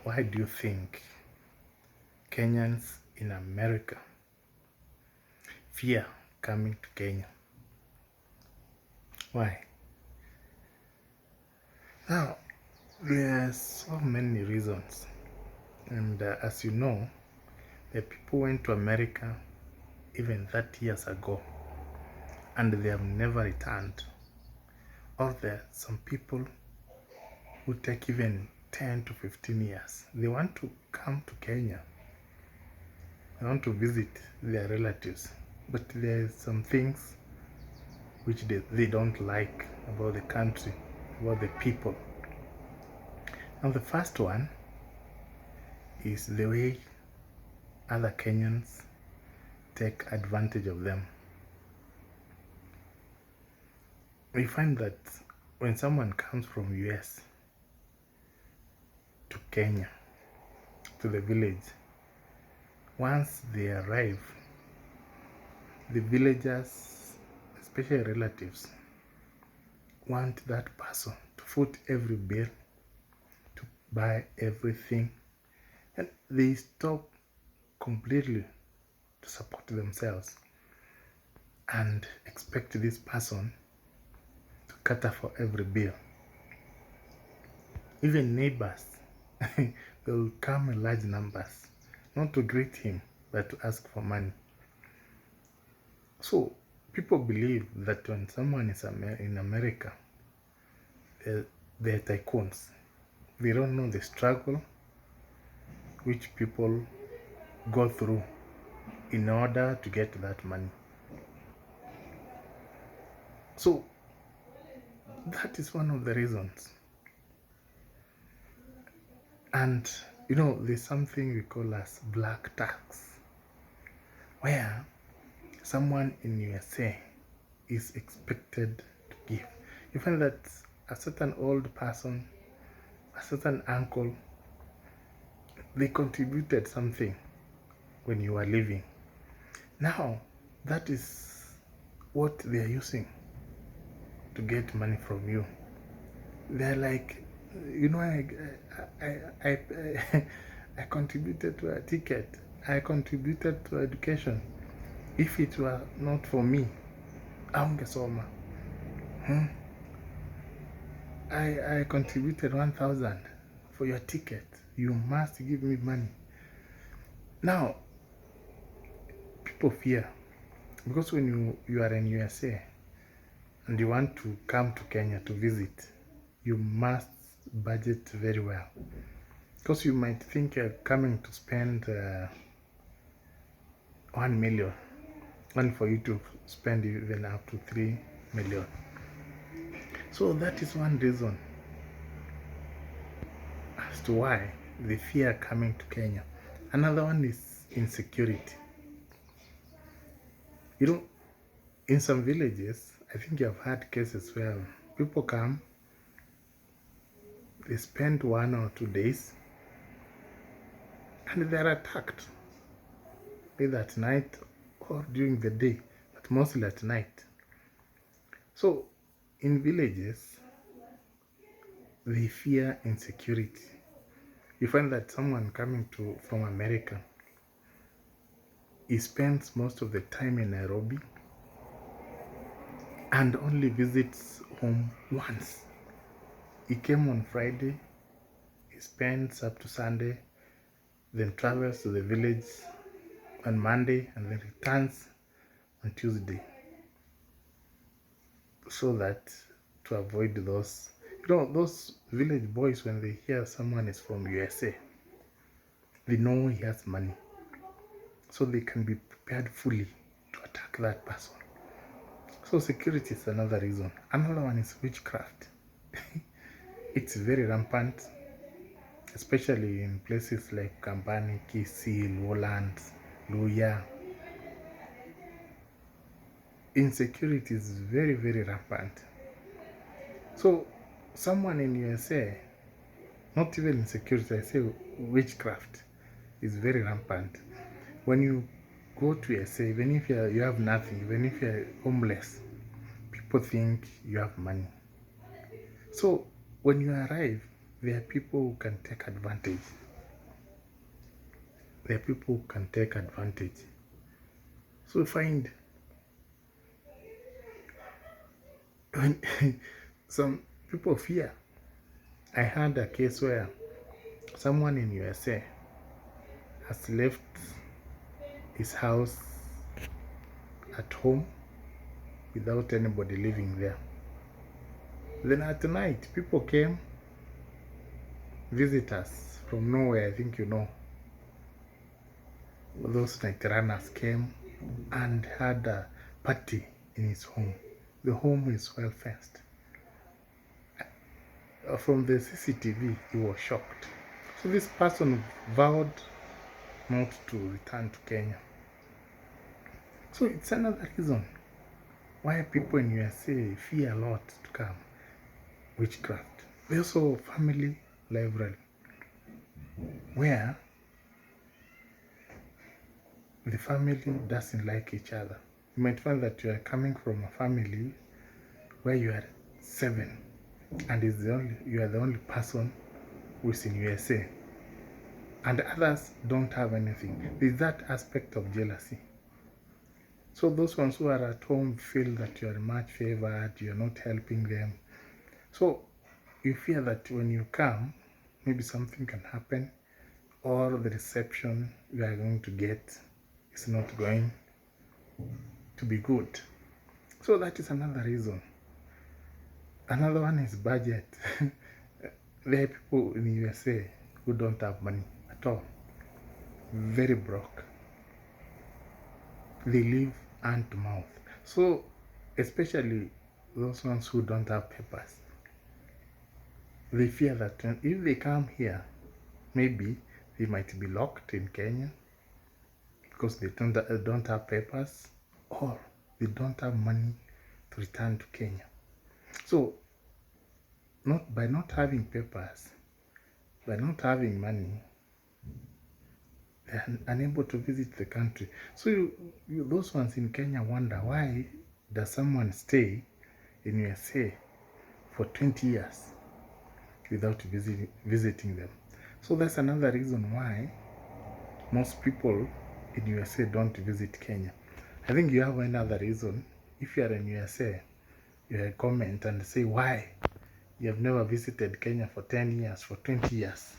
Why do you think Kenyans in America fear coming to Kenya? Why? Now, there's so many reasons. And as you know, the people went to America even 30 years ago and they have never returned. Or there are some people who take even 10 to 15 years. They want to come to Kenya. They want to visit their relatives. But there are some things which they don't like about the country, about the people. And the first one is the way other Kenyans take advantage of them. We find that when someone comes from US to Kenya, to the village, once they arrive, the villagers, especially relatives, want that person to foot every bill, to buy everything, and they stop completely to support themselves and expect this person to cater for every bill. Even neighbors, they will come in large numbers, not to greet him, but to ask for money. So people believe that when someone is in America, they're tycoons. They don't know the struggle which people go through in order to get that money. So that is one of the reasons. And you know, there's something we call as black tax, where someone in USA is expected to give. You find that a certain old person, a certain uncle, they contributed something when you were living. Now, that is what they are using to get money from you. They're like, you know, I contributed to a ticket. I contributed to education. If it were not for me, aungesoma. I contributed 1,000 for your ticket. You must give me money. Now, people fear because when you are in USA and you want to come to Kenya to visit, you must budget very well. Because you might think you're coming to spend 1 million, and for you to spend even up to 3 million. So that is one reason as to why they fear coming to Kenya. Another one is insecurity. You know, in some villages, I think you have had cases where people come, they spend 1 or 2 days, and they're attacked, either at night or during the day, but mostly at night. So, in villages, they fear insecurity. You find that someone coming from America, he spends most of the time in Nairobi and only visits home once. He came on Friday, he spends up to Sunday, then travels to the village on Monday and then returns on Tuesday, so that to avoid those, you know, those village boys, when they hear someone is from USA, they know he has money, so they can be prepared fully to attack that person. So security is another reason. Another one is witchcraft. It's very rampant, especially in places like Kambani, Kisii, Lowlands, Luya. Insecurity is very, very rampant. So someone in USA, not even insecurity, I say witchcraft is very rampant. When you go to USA, even if you have nothing, even if you're homeless, people think you have money. So when you arrive, there are people who can take advantage. There are people who can take advantage. So find when some people fear. I had a case where someone in USA has left his house at home without anybody living there. Then at night, people came, visitors from nowhere, I think you know. Those night runners came and had a party in his home. The home is well fenced. From the CCTV, he was shocked. So this person vowed not to return to Kenya. So it's another reason why people in USA fear a lot to come. Witchcraft. There's also family library, where the family doesn't like each other. You might find that you are coming from a family where you are 7 and you are the only person who is in USA, and others don't have anything. There's that aspect of jealousy. So those ones who are at home feel that you are much favored, you are not helping them. So you fear that when you come, maybe something can happen, or the reception you are going to get is not going to be good. So that is another reason. Another one is budget. There are people in the USA who don't have money at all. Very broke. They live hand to mouth. So especially those ones who don't have papers, they fear that if they come here, maybe they might be locked in Kenya because they don't have papers, or they don't have money to return to Kenya. So by not having papers, by not having money, they are unable to visit the country. So those ones in Kenya wonder, why does someone stay in USA for 20 years without visiting them? So that's another reason why most people in USA don't visit Kenya. I think you have another reason. If you are in USA, you comment and say why you have never visited Kenya for 10 years, for 20 years.